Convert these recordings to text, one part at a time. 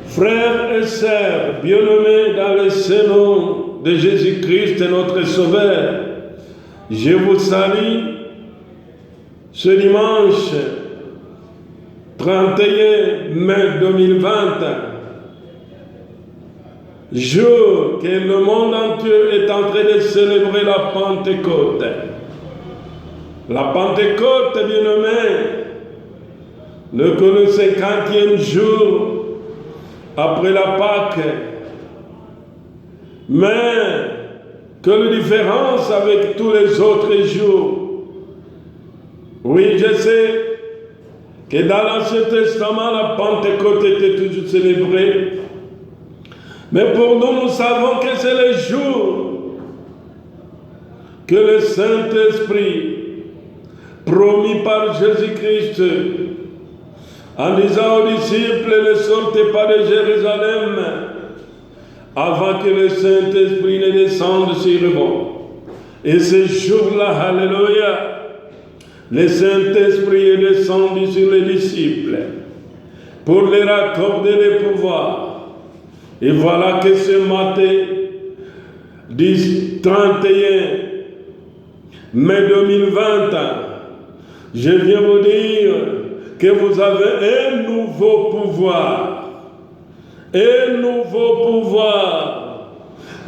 Frères et sœurs, bien-aimés dans le Saint-Nom de Jésus-Christ, notre Sauveur, je vous salue ce dimanche 31 mai 2020, jour que le monde entier est en train de célébrer la Pentecôte. La Pentecôte, bien-aimés, n'est que le 50e jour après la Pâque. Mais quelle différence avec tous les autres jours. Oui, je sais que dans l'Ancien Testament, la Pentecôte était toujours célébrée. Mais pour nous, nous savons que c'est le jour que le Saint-Esprit, promis par Jésus-Christ, en disant aux disciples, ne sortez pas de Jérusalem avant que le Saint-Esprit ne descende sur vous. Et ce jour-là, alléluia, le Saint-Esprit est descendu sur les disciples pour leur accorder le pouvoir. Et voilà que ce matin, 31 mai 2020, je viens vous dire que vous avez un nouveau pouvoir. Un nouveau pouvoir.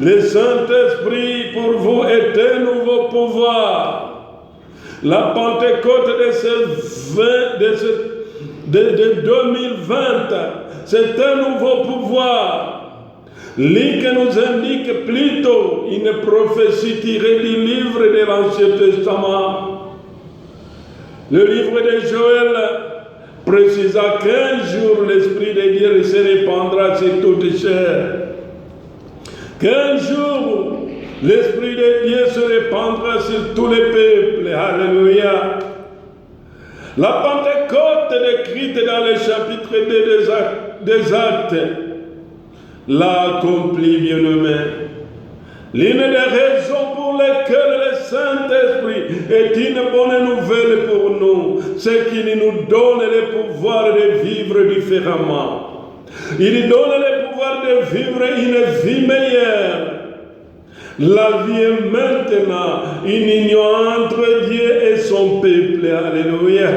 Le Saint-Esprit pour vous est un nouveau pouvoir. La Pentecôte de 2020, c'est un nouveau pouvoir. Lui qui nous indique plutôt une prophétie tirée du livre de l'Ancien Testament. Le livre de Joël précisa qu'un jour l'Esprit de Dieu se répandra sur toute chair. Qu'un jour l'Esprit de Dieu se répandra sur tous les peuples. Alléluia. La Pentecôte décrite dans le chapitre 2 des Actes l'a accompli, bien-aimé. L'une des raisons pour lesquelles le Saint-Esprit est une bonne nouvelle pour nous, c'est qu'il nous donne le pouvoir de vivre différemment. Il nous donne le pouvoir de vivre une vie meilleure. La vie est maintenant une union entre Dieu et son peuple. Alléluia.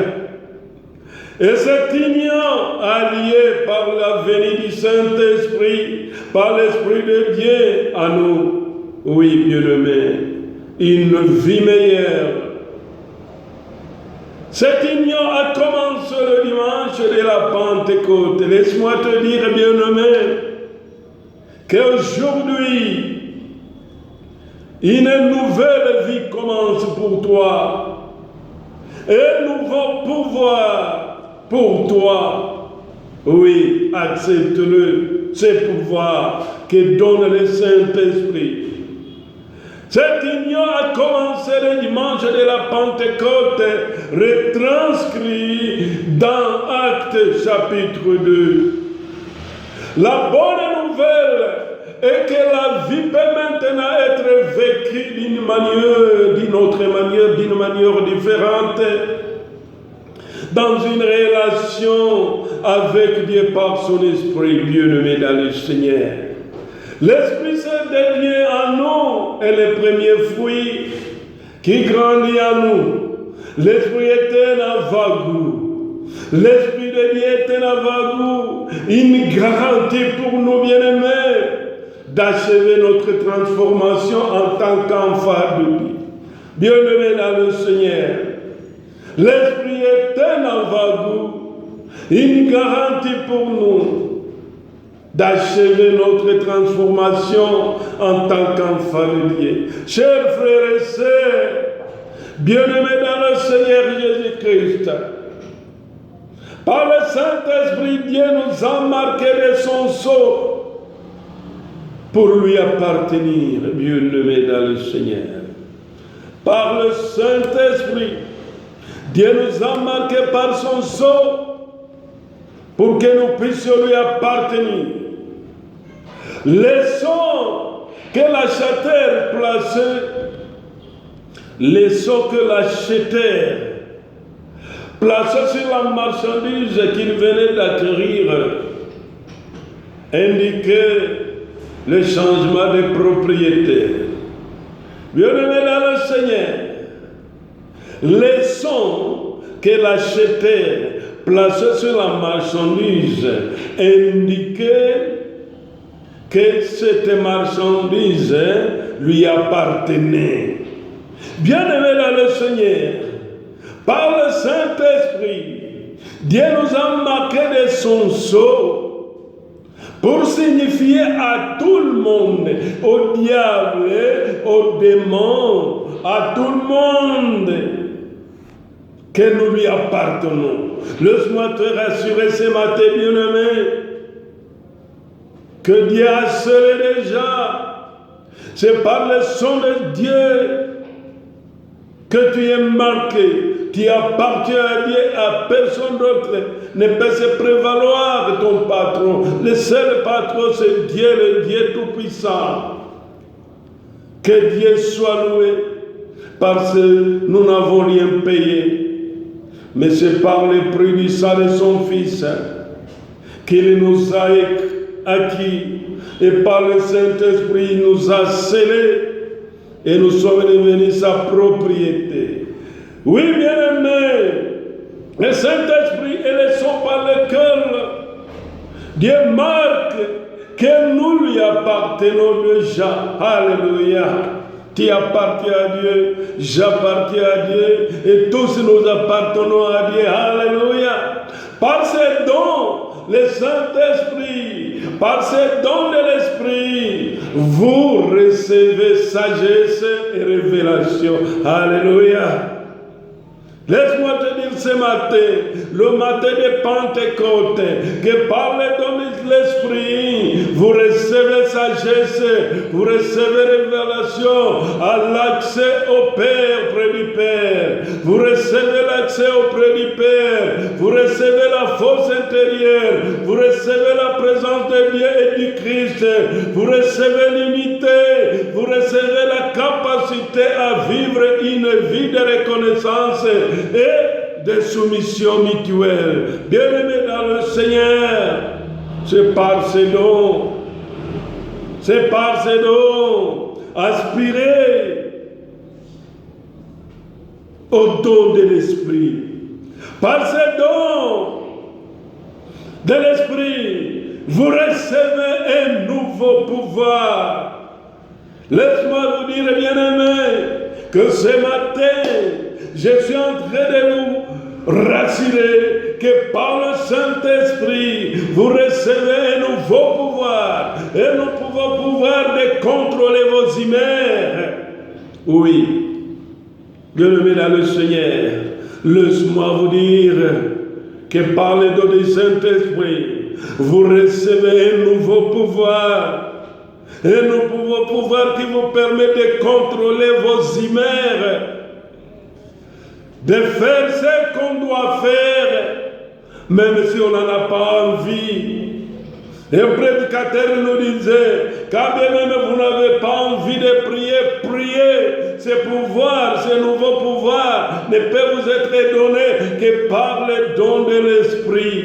Et cette union alliée par la venue du Saint-Esprit, par l'Esprit de Dieu à nous. Oui, bien-aimé, une vie meilleure. Cette union a commencé le dimanche de la Pentecôte. Laisse-moi te dire, bien-aimé, qu'aujourd'hui, une nouvelle vie commence pour toi. Un nouveau pouvoir pour toi. Oui, accepte-le, ce pouvoir que donne le Saint-Esprit. Cette union a commencé le dimanche de la Pentecôte, retranscrit dans Actes chapitre 2. La bonne nouvelle est que la vie peut maintenant être vécue d'une manière différente, dans une relation avec Dieu par son Esprit, bien-aimé dans le Seigneur. L'Esprit Saint de Dieu en nous est le premier fruit qui grandit en nous. L'Esprit est un avant-goût. L'Esprit de Dieu est un avant-goût, une garantie pour nous, bien-aimés, d'achever notre transformation en tant qu'enfant de Dieu. Bien-aimés dans le Seigneur, l'Esprit est un avant-goût, une garantie pour nous d'achever notre transformation en tant qu'enfant de Dieu. Chers frères et sœurs, bien-aimés dans le Seigneur Jésus-Christ, par le Saint-Esprit, Dieu nous a marqué de son sceau pour lui appartenir, bien-aimés dans le Seigneur. Par le Saint-Esprit, Dieu nous a marqué par son sceau pour que nous puissions lui appartenir. Les sceaux que l'acheteur plaçait, les sceaux que l'acheteur plaçait sur la marchandise qu'il venait d'acquérir, indiquait le changement de propriété. Bien-aimés dans le Seigneur, les sons que l'acheteur plaçait sur la marchandise indiquaient que cette marchandise lui appartenait. Bien-aimés dans le Seigneur, par le Saint-Esprit, Dieu nous a marqué de son sceau pour signifier à tout le monde, au diable, aux démons, à tout le monde, que nous lui appartenons. Laisse-moi te rassurer ce matin, bien-aimé, que Dieu a scellé déjà. C'est par le son de Dieu que tu es marqué. Tu appartiens à Dieu, à personne d'autre ne peut se prévaloir de ton patron. Le seul patron, c'est Dieu, le Dieu Tout-Puissant. Que Dieu soit loué, parce que nous n'avons rien payé. Mais c'est par le prix du sang de son Fils qu'il nous a acquis. Et par le Saint-Esprit, il nous a scellés et nous sommes devenus sa propriété. Oui, bien-aimé, le Saint-Esprit et le son par lequel Dieu marque que nous lui appartenons déjà. Alléluia. Tu appartiens à Dieu, j'appartiens à Dieu, et tous nous appartenons à Dieu. Alléluia. Par ces dons, le Saint-Esprit, par ces dons de l'Esprit, vous recevez sagesse et révélation. Alléluia. Laisse-moi te dire ce matin, le matin de Pentecôte, que par le don de l'Esprit, vous recevez sagesse, vous recevez révélation, à l'accès au Père, auprès du Père. Vous recevez l'accès auprès du Père. Vous recevez la force intérieure. Vous recevez la présence de Dieu et du Christ. Vous recevez l'unité. Vous recevez la capacité à vivre une vie de reconnaissance et de soumission mutuelle. Bien-aimés dans le Seigneur, c'est par ces dons, aspirez au don de l'Esprit. Par ces dons de l'Esprit, vous recevez un nouveau pouvoir. Laisse-moi vous dire, bien-aimés, que ce matin, je suis en train de vous rassurer que par le Saint-Esprit, vous recevez un nouveau pouvoir, un nouveau pouvoir de contrôler vos humeurs. Oui, bien-aimés dans le Seigneur, laisse-moi vous dire que par le don du Saint-Esprit, vous recevez un nouveau pouvoir. Un nouveau pouvoir qui vous permet de contrôler vos humeurs, de faire ce qu'on doit faire, même si on n'en a pas envie. Un prédicateur nous disait, quand bien même vous n'avez pas envie de prier, priez. Ce pouvoir, ce nouveau pouvoir ne peut vous être donné que par le don de l'Esprit,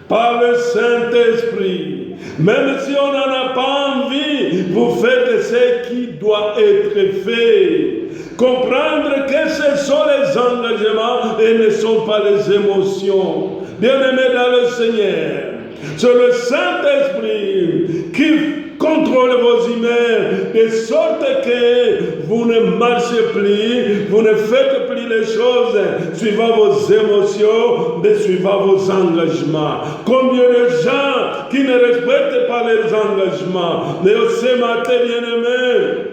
par le Saint-Esprit. Même si on n'en a pas envie, vous faites ce qui doit être fait. Comprendre que ce sont les engagements et ne sont pas les émotions. Bien-aimés dans le Seigneur, c'est le Saint-Esprit qui contrôle vos humeurs de sorte que vous ne marchez plus, vous ne faites plus les choses suivant vos émotions, mais suivant vos engagements. Combien de gens qui ne respectent pas les engagements, mais ce matin, bien-aimés,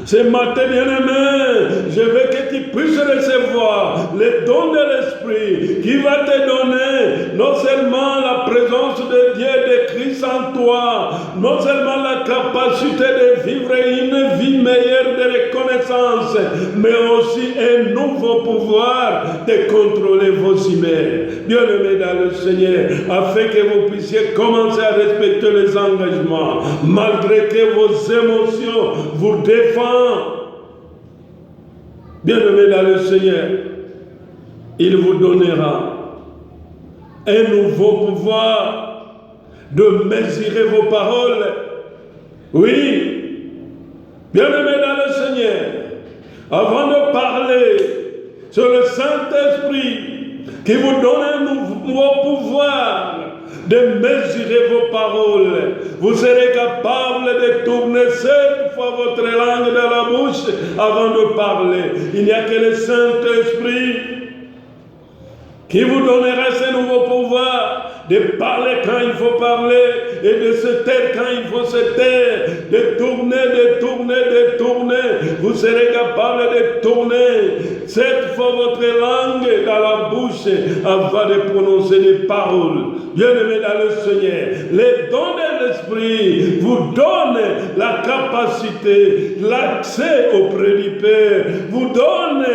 ce matin, bien-aimé, je veux que tu puisses recevoir le don de l'Esprit qui va te donner non seulement la présence de Dieu et de Christ en toi, non seulement la capacité de vivre une vie meilleure de reconnaissance, mais aussi un nouveau pouvoir de contrôler vos humeurs. Bien-aimé dans le Seigneur, afin que vous puissiez commencer à respecter les engagements, malgré que vos émotions vous défendent. Bien-aimé dans le Seigneur, il vous donnera un nouveau pouvoir de mesurer vos paroles. Oui, bien-aimés dans le Seigneur, avant de parler sur le Saint-Esprit qui vous donne un nouveau pouvoir de mesurer vos paroles, vous serez capable de tourner 7 fois votre langue dans la bouche avant de parler. Il n'y a que le Saint-Esprit qui vous donnera ce nouveau pouvoir de parler quand il faut parler et de se taire quand il faut se taire, de tourner. Vous serez capable de tourner 7 fois votre langue dans la bouche avant de prononcer des paroles. Bien-aimés dans le Seigneur, les dons de l'Esprit vous donnent la capacité, l'accès auprès du Père, vous donnent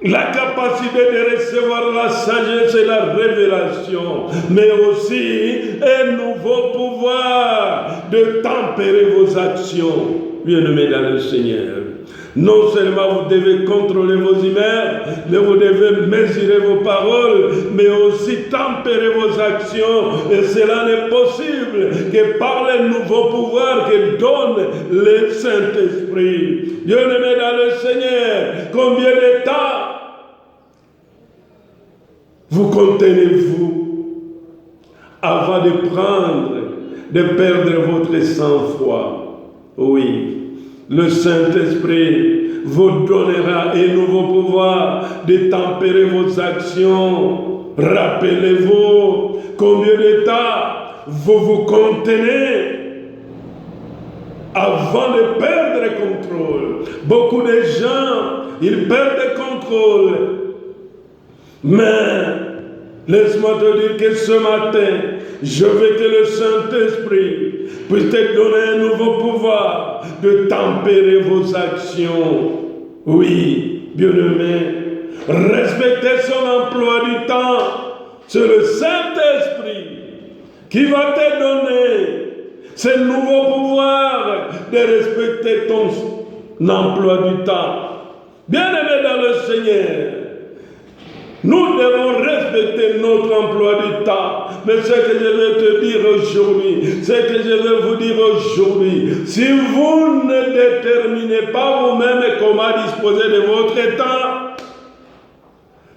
la capacité de recevoir la sagesse et la révélation, mais aussi un nouveau pouvoir de tempérer vos actions. Bien-aimés dans le Seigneur, non seulement vous devez contrôler vos humeurs, mais vous devez mesurer vos paroles, mais aussi tempérer vos actions. Et cela n'est possible que par le nouveau pouvoir que donne le Saint-Esprit. Bien-aimés dans le Seigneur, combien de temps vous contenez-vous avant de perdre votre sang-froid? Oui, le Saint-Esprit vous donnera un nouveau pouvoir de tempérer vos actions. Rappelez-vous combien de temps vous vous contenez avant de perdre le contrôle. Beaucoup de gens, ils perdent le contrôle. Mais laisse-moi te dire que ce matin, je veux que le Saint-Esprit puisse te donner un nouveau pouvoir de tempérer vos actions. Oui, bien-aimé, respectez son emploi du temps. C'est le Saint-Esprit qui va te donner ce nouveau pouvoir de respecter ton emploi du temps. Bien-aimé dans le Seigneur, nous devons respecter notre emploi du temps. Mais ce que je vais te dire aujourd'hui, ce que je vais vous dire aujourd'hui, si vous ne déterminez pas vous-même comment disposer de votre temps,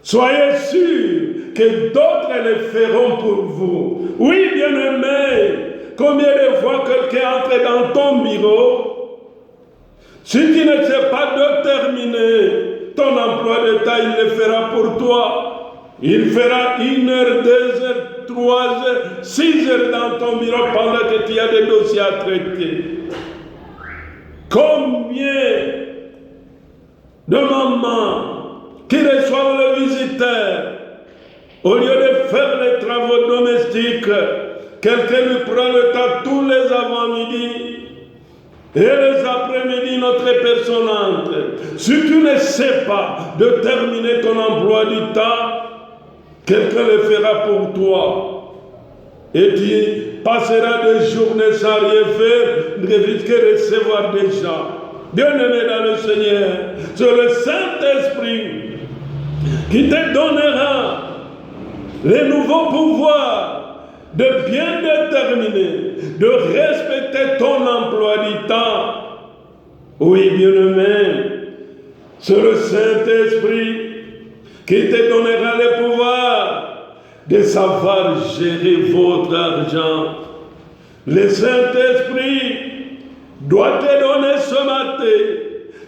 soyez sûrs que d'autres le feront pour vous. Oui, bien-aimé, combien de fois quelqu'un entre dans ton bureau, si tu ne sais pas déterminer ton emploi de temps, il le fera pour toi. Il fera 1 heure, 2 heures, 3 heures, 6 heures dans ton bureau pendant que tu as des dossiers à traiter. Combien de mamans qui reçoivent le visiteur, au lieu de faire les travaux domestiques, quelqu'un lui prend le temps tous les avant-midi. Et les après-midi, notre personne entre. Si tu ne sais pas de terminer ton emploi du temps, quelqu'un le fera pour toi. Et tu passeras des journées sans rien faire, ne risques que recevoir des gens. Bien-aimé dans le Seigneur, c'est le Saint-Esprit qui te donnera les nouveaux pouvoirs de bien déterminer, de respecter ton emploi du temps. Oui, bien-aimé, c'est le Saint-Esprit qui te donnera le pouvoir de savoir gérer votre argent. Le Saint-Esprit doit te donner ce matin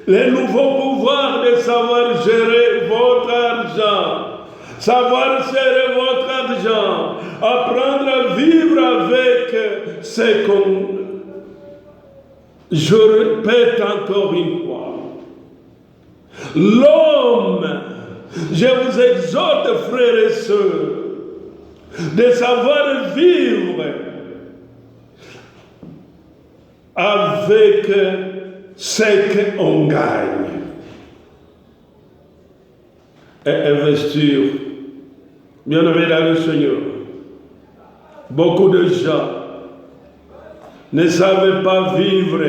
le nouveau pouvoir de savoir gérer votre argent. Savoir gérer votre argent, apprendre à vivre avec ce qu'on... Je répète encore une fois. L'homme, je vous exhorte, frères et sœurs, de savoir vivre avec ce qu'on gagne. Et investir. Bien-aimés dans le Seigneur, beaucoup de gens ne savent pas vivre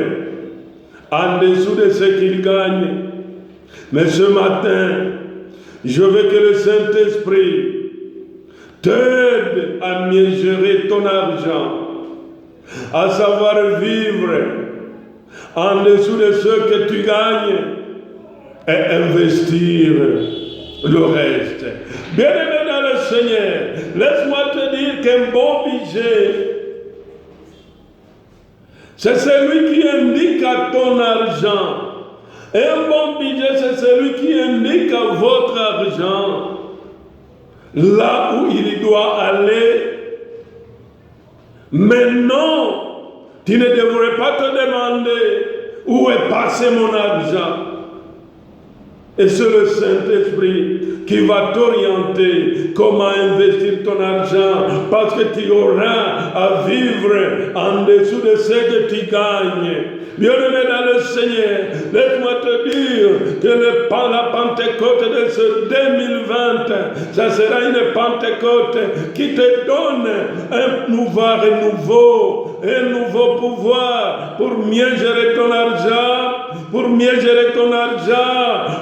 en dessous de ce qu'ils gagnent. Mais ce matin, je veux que le Saint-Esprit t'aide à mieux gérer ton argent, à savoir vivre en dessous de ce que tu gagnes et investir le reste. Bien-aimé dans le Seigneur, laisse-moi te dire qu'un bon budget, c'est celui qui indique à ton argent. Un bon budget, c'est celui qui indique à votre argent là où il doit aller. Mais non, tu ne devrais pas te demander où est passé mon argent. Et c'est le Saint-Esprit qui va t'orienter comment investir ton argent, parce que tu auras à vivre en dessous de ce que tu gagnes. Bien-aimé dans le Seigneur, laisse-moi te dire que la Pentecôte de ce 2020, ça sera une Pentecôte qui te donne un pouvoir nouveau, un nouveau pouvoir pour mieux gérer ton argent,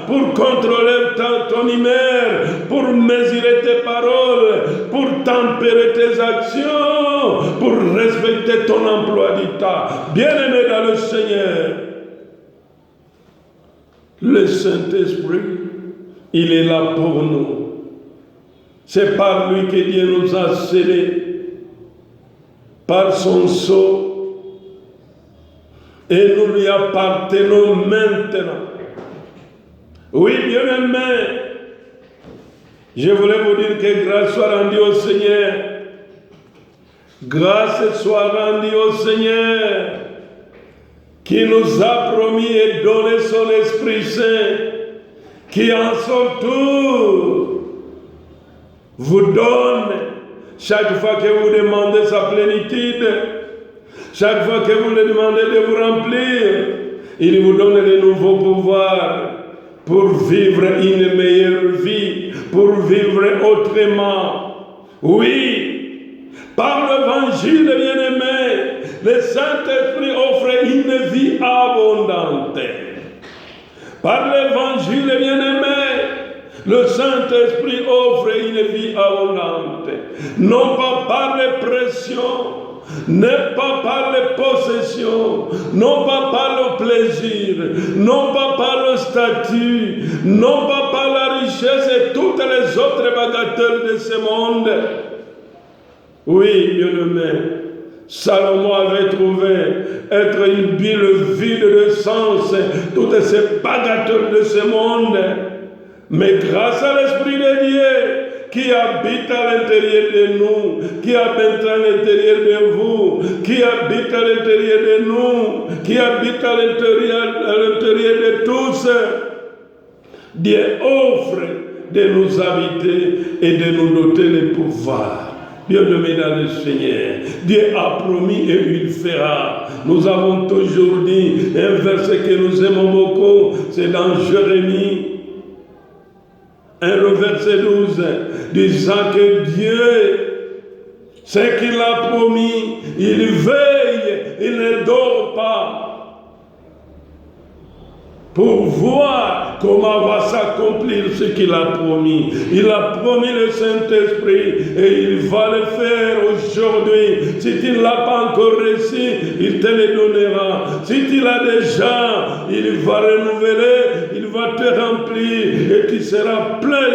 pour contrôler ton humeur, pour mesurer tes paroles, pour tempérer tes actions, pour respecter ton emploi du temps. Bien-aimé dans le Seigneur, le Saint-Esprit, il est là pour nous. C'est par lui que Dieu nous a scellés, par son sceau, et nous lui appartenons maintenant. Oui, bien-aimé, je voulais vous dire que grâce soit rendue au Seigneur. Grâce soit rendue au Seigneur qui nous a promis et donné son Esprit Saint, qui en son tour vous donne, chaque fois que vous demandez sa plénitude, chaque fois que vous le demandez de vous remplir, il vous donne de nouveaux pouvoirs pour vivre une meilleure vie, pour vivre autrement. Oui, par l'évangile bien-aimé, le Saint-Esprit offre une vie abondante. Par l'évangile bien-aimé, le Saint-Esprit offre une vie abondante. Non pas par les pressions, n'est pas par les possessions, non pas par le plaisir, non pas par le statut, non pas par la richesse et toutes les autres bagatelles de ce monde. Oui, bien-aimé, Salomon avait trouvé être une bulle vide de sens, toutes ces bagatelles de ce monde. Mais grâce à l'Esprit de Dieu, qui habite à l'intérieur de nous, qui habite à l'intérieur de vous, qui habite à l'intérieur de nous, qui habite à l'intérieur de tous, Dieu offre de nous habiter et de nous doter le pouvoir. Bien-aimé dans le Seigneur, Dieu a promis et il fera. Nous avons toujours dit un verset que nous aimons beaucoup, c'est dans Jérémie, le verset 12, disant que Dieu, ce qu'il a promis, il veille, il ne dort pas, pour voir comment va s'accomplir ce qu'il a promis. Il a promis le Saint-Esprit et il va le faire aujourd'hui. Si tu ne l'as pas encore reçu, il te le donnera. Si tu l'as déjà, il va renouveler, il va te remplir et tu seras plein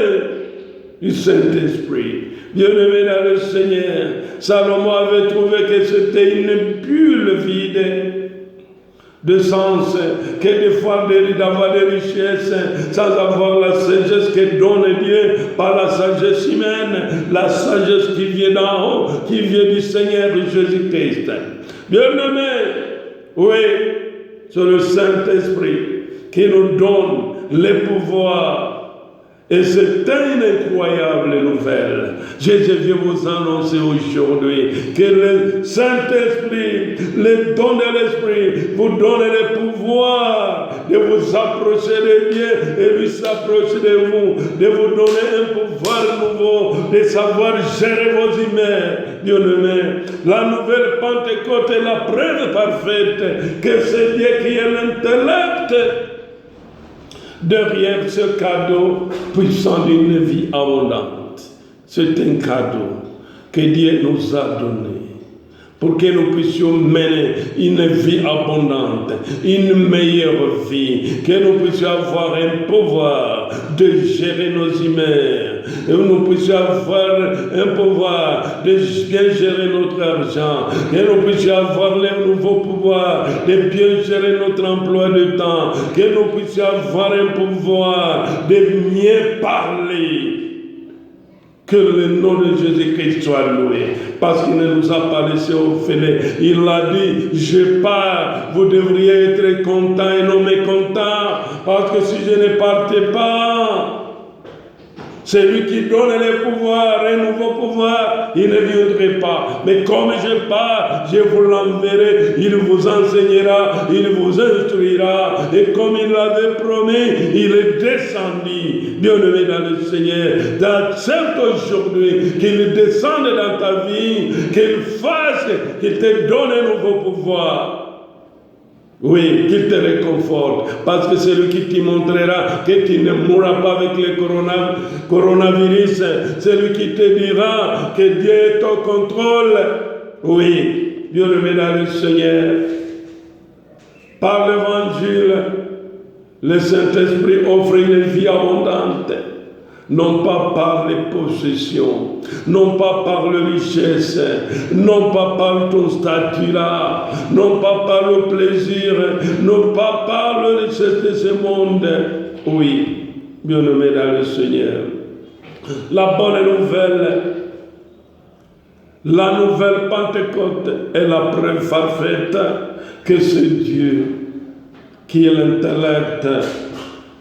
du Saint-Esprit. Bien-aimé dans le Seigneur, Salomon avait trouvé que c'était une bulle vide de sens, que des fois d'avoir des richesses sans avoir la sagesse que donne Dieu par la sagesse humaine, la sagesse qui vient d'en haut, qui vient du Seigneur Jésus-Christ. Bien-aimé, oui, c'est le Saint-Esprit qui nous donne les pouvoirs. Et c'est une incroyable nouvelle. Je viens vous annoncer aujourd'hui que le Saint-Esprit, le don de l'Esprit, vous donne le pouvoir de vous approcher de Dieu et lui s'approcher de vous donner un pouvoir nouveau, de savoir gérer vos humeurs. Bien-aimé, la nouvelle Pentecôte est la preuve parfaite que c'est Dieu qui est l'intellect derrière ce cadeau puissant d'une vie abondante. C'est un cadeau que Dieu nous a donné pour que nous puissions mener une vie abondante, une meilleure vie, que nous puissions avoir un pouvoir de gérer nos humeurs, que nous puissions avoir un pouvoir de bien gérer notre argent, que nous puissions avoir le nouveau pouvoir de bien gérer notre emploi de temps, que nous puissions avoir un pouvoir de mieux parler. Que le nom de Jésus-Christ soit loué, parce qu'il ne nous a pas laissé orphelins. Il a dit, je pars, vous devriez être contents et non mécontents, parce que si je ne partais pas, c'est lui qui donne les pouvoirs, un nouveau pouvoir, il ne viendrait pas. Mais comme je pars, je vous l'enverrai, il vous enseignera, il vous instruira. Et comme il l'avait promis, il est descendu. Bien-aimé dans le Seigneur, accepte aujourd'hui qu'il descende dans ta vie, qu'il fasse, qu'il te donne un nouveau pouvoir. Oui, qu'il te réconforte, parce que c'est lui qui te montrera que tu ne mourras pas avec le coronavirus. C'est lui qui te dira que Dieu est au contrôle. Oui, Dieu le met dans le Seigneur. Par l'évangile, le Saint-Esprit offre une vie abondante. Non pas par les possessions, non pas par la richesse, non pas par ton statut là, non pas par le plaisir, non pas par la richesse de ce monde. Oui, bien-aimé dans le Seigneur. La bonne nouvelle, la nouvelle Pentecôte est la preuve parfaite que c'est Dieu qui est l'intellect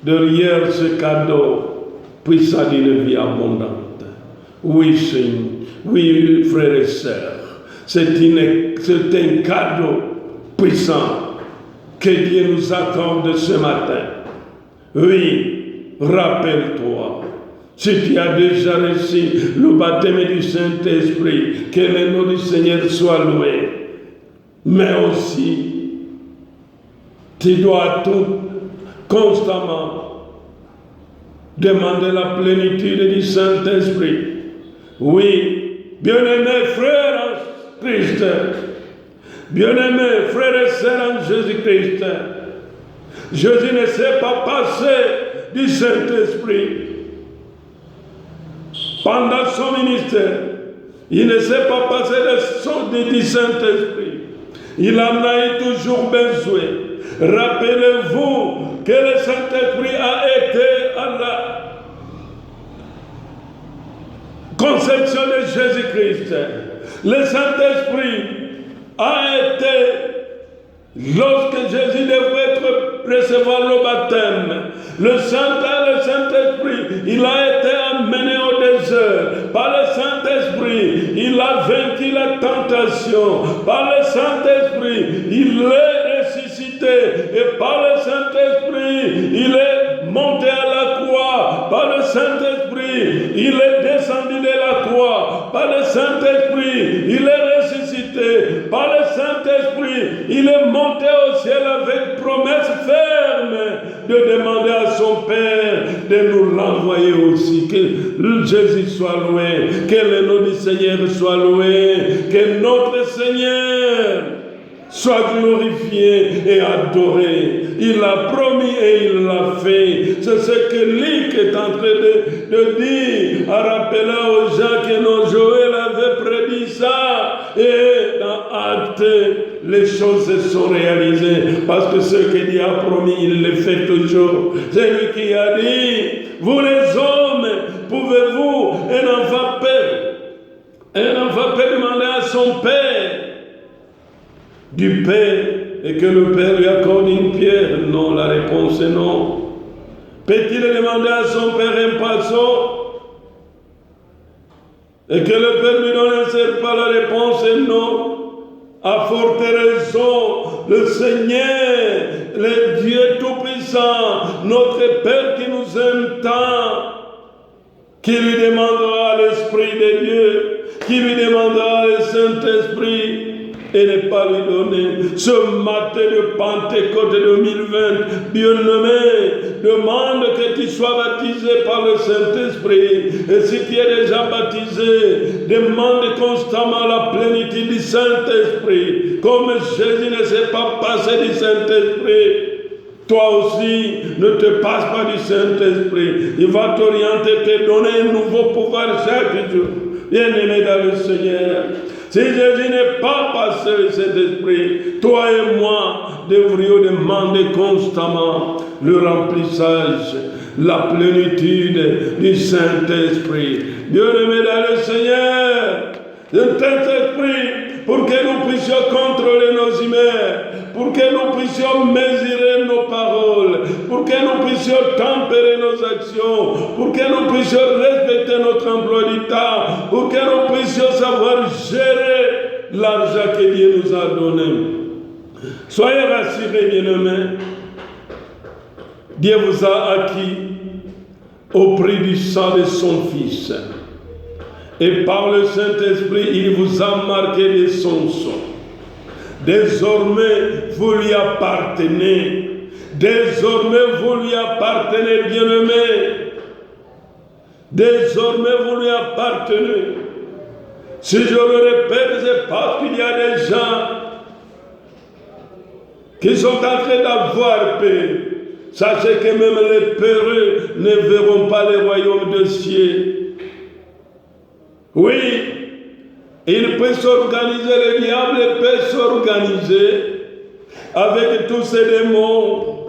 derrière ce cadeau puissant d'une vie abondante. Oui, Seigneur, oui, frères et sœurs, c'est un cadeau puissant que Dieu nous accorde ce matin. Oui, rappelle-toi, si tu as déjà reçu le baptême du Saint-Esprit, que le nom du Seigneur soit loué. Mais aussi, tu dois tout constamment demander la plénitude du Saint-Esprit. Oui, bien-aimés frères en Christ, bien-aimés frères et sœurs en Jésus-Christ, Jésus ne s'est pas passé du Saint-Esprit. Pendant son ministère, il ne s'est pas passé du Saint-Esprit. Il en a eu toujours besoin. Rappelez-vous que le Saint-Esprit a été à la conception de Jésus-Christ. Le Saint-Esprit a été, lorsque Jésus devait recevoir le baptême, le Saint-Esprit, il a été amené au désert. Par le Saint-Esprit, il a vaincu la tentation. Par le Saint-Esprit, il est ressuscité. Et par le Saint-Esprit, il est monté à la croix. Par le Saint-Esprit, il est descendu de la croix. Par le Saint-Esprit, il est ressuscité. Par le Saint-Esprit, il est monté au ciel avec promesse ferme de demander à son Père de nous l'envoyer aussi. Que Jésus soit loué, que le nom du Seigneur soit loué, que notre Seigneur soit glorifié et adoré. Il l'a promis et il l'a fait. C'est ce que Luc est en train de dire, en rappelant aux gens que nos Joël avait prédit ça. Et dans Actes, les choses se sont réalisées. Parce que ce que Dieu a promis, il le fait toujours. C'est lui qui a dit, vous les hommes, pouvez-vous, un enfant peut demander à son père du pain et que le Père lui accorde une pierre? Non, la réponse est non. Peut-il demander à son Père un poisson et que le Père lui donne un serpent? La réponse est non. À forte raison, le Seigneur, le Dieu Tout-Puissant, notre Père qui nous aime tant, qui lui demandera l'Esprit de Dieu, qui lui demandera le Saint-Esprit. et ne pas lui donner. Ce matin de Pentecôte 2020, bien-aimé, demande que tu sois baptisé par le Saint-Esprit. Et si tu es déjà baptisé, demande constamment la plénitude du Saint-Esprit. Comme Jésus ne s'est pas passé du Saint-Esprit, toi aussi, ne te passe pas du Saint-Esprit. Il va t'orienter, te donner un nouveau pouvoir chaque jour. Bien-aimé dans le Seigneur, si Jésus n'est pas passé du Saint-Esprit, toi et moi devrions demander constamment le remplissage, la plénitude du Saint-Esprit. Bien-aimé dans le Seigneur, le Saint-Esprit, pour que nous puissions contrôler nos humeurs, pour que nous puissions mesurer nos paroles, pour que nous puissions tempérer nos actions, pour que nous puissions respecter notre emploi du temps, pour que nous puissions savoir gérer l'argent que Dieu nous a donné. Soyez rassurés, bien-aimés, Dieu vous a acquis au prix du sang de son Fils. Et par le Saint-Esprit, il vous a marqué de son sang. Désormais, vous lui appartenez. Désormais, vous lui appartenez, bien-aimé. Désormais, vous lui appartenez. Si je le répète, c'est parce qu'il y a des gens qui sont en train d'avoir paix. Sachez que même les peureux ne verront pas le royaume des cieux. Oui, il peut s'organiser, le diable peut s'organiser avec tous ces démons,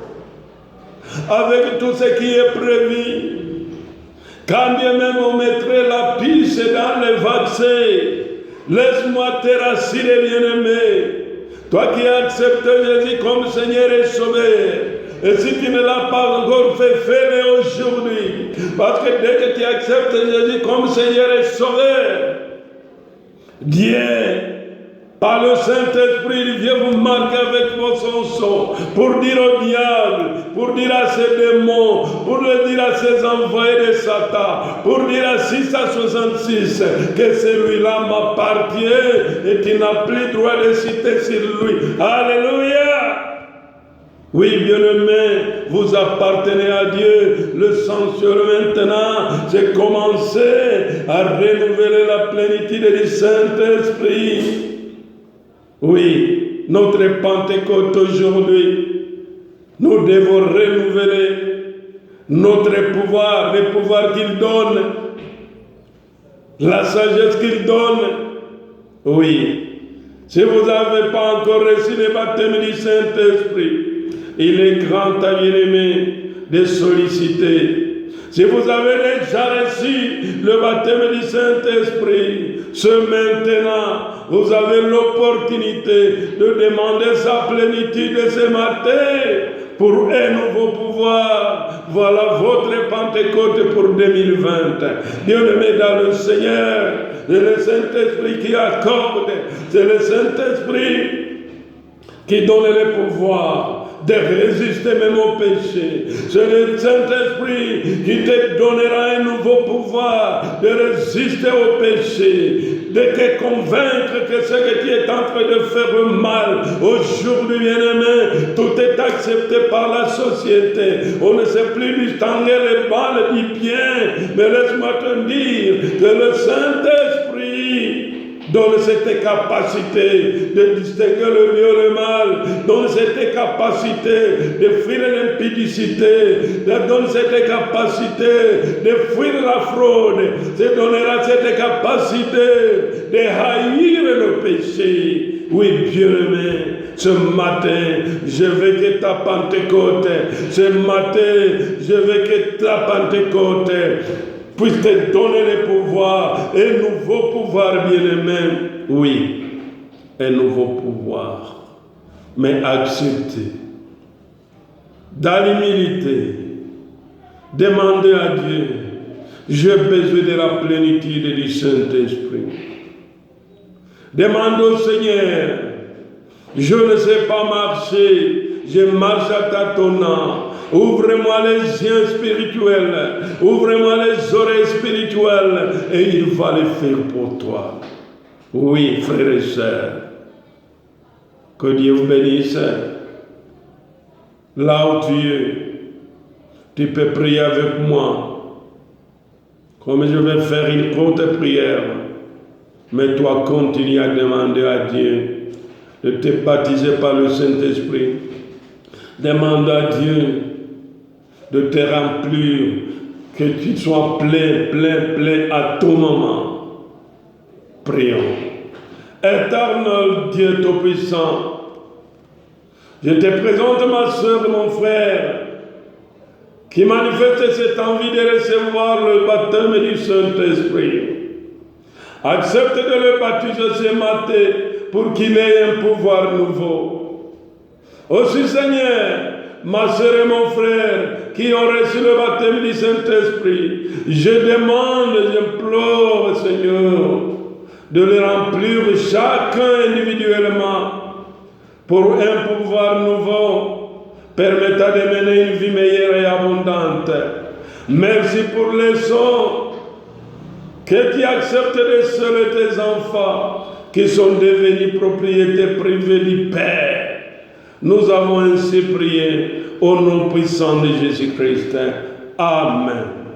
avec tout ce qui est prévu. Quand bien même on mettrait la piste dans le vaccin, laisse-moi te rassurer, bien-aimé, toi qui as accepté Jésus comme Seigneur et Sauveur. Et si tu ne l'as pas encore fait, fais-le aujourd'hui. Parce que dès que tu acceptes Jésus comme Seigneur et Sauveur, Dieu, par le Saint-Esprit, il vient vous marquer avec son sang pour dire au diable, pour dire à ses démons, pour le dire à ses envoyés de Satan, pour dire à 666 que celui-là m'appartient et tu n'as plus droit de citer sur lui. Alléluia! Oui, bien-aimé, vous appartenez à Dieu. Le sanctuaire maintenant, c'est commencer à renouveler la plénitude du Saint-Esprit. Oui, notre Pentecôte aujourd'hui, nous devons renouveler notre pouvoir, le pouvoir qu'il donne, la sagesse qu'il donne. Oui, si vous n'avez pas encore reçu le baptême du Saint-Esprit, il est grand à bien-aimé de solliciter. Si vous avez déjà reçu le baptême du Saint-Esprit, ce maintenant, vous avez l'opportunité de demander sa plénitude ce matin pour un nouveau pouvoir. Voilà votre Pentecôte pour 2020. Bien-aimé dans le Seigneur, c'est le Saint-Esprit qui accorde, c'est le Saint-Esprit qui donne le pouvoir de résister même au péché. C'est le Saint-Esprit qui te donnera un nouveau pouvoir de résister au péché, de te convaincre que ce que tu es en train de faire mal aujourd'hui, bien-aimé, tout est accepté par la société. On ne sait plus distinguer les balles du bien, mais laisse-moi te dire que le Saint-Esprit donne cette capacité de distinguer le bien et le mal, donne cette capacité de fuir l'impudicité, donne cette capacité de fuir la fraude, te donnera cette capacité de haïr le péché. Oui, bien-aimé, ce matin, je veux que ta Pentecôte, ce matin, je veux que ta Pentecôte puisse te donner le pouvoir, un nouveau pouvoir, bien-aimé. Oui, un nouveau pouvoir, mais accepté. Dans l'humilité, demandez à Dieu, j'ai besoin de la plénitude du Saint-Esprit. Demande au Seigneur, je ne sais pas marcher, je marche à tâtonnant. Ouvre-moi les yeux spirituels, ouvre-moi les oreilles spirituelles, et il va le faire pour toi. Oui, frères et sœurs, Que Dieu vous bénisse. Là où tu peux prier avec moi. Comme je vais faire une courte prière. Mais toi, continue à demander à Dieu de te baptiser par le Saint-Esprit. Demande à Dieu de te remplir, que tu sois plein à tout moment. Prions. Éternel Dieu Tout-Puissant, je te présente ma soeur et mon frère qui manifeste cette envie de recevoir le baptême du Saint-Esprit. Accepte de le baptiser ce matin pour qu'il ait un pouvoir nouveau. Aussi Seigneur, ma soeur et mon frère qui ont reçu le baptême du Saint-Esprit, je demande, j'implore Seigneur, de les remplir chacun individuellement pour un pouvoir nouveau permettant de mener une vie meilleure et abondante. Merci pour les sons que tu acceptes de seuls tes enfants qui sont devenus propriétés privées du Père. Nous avons ainsi prié au nom puissant de Jésus-Christ. Amen.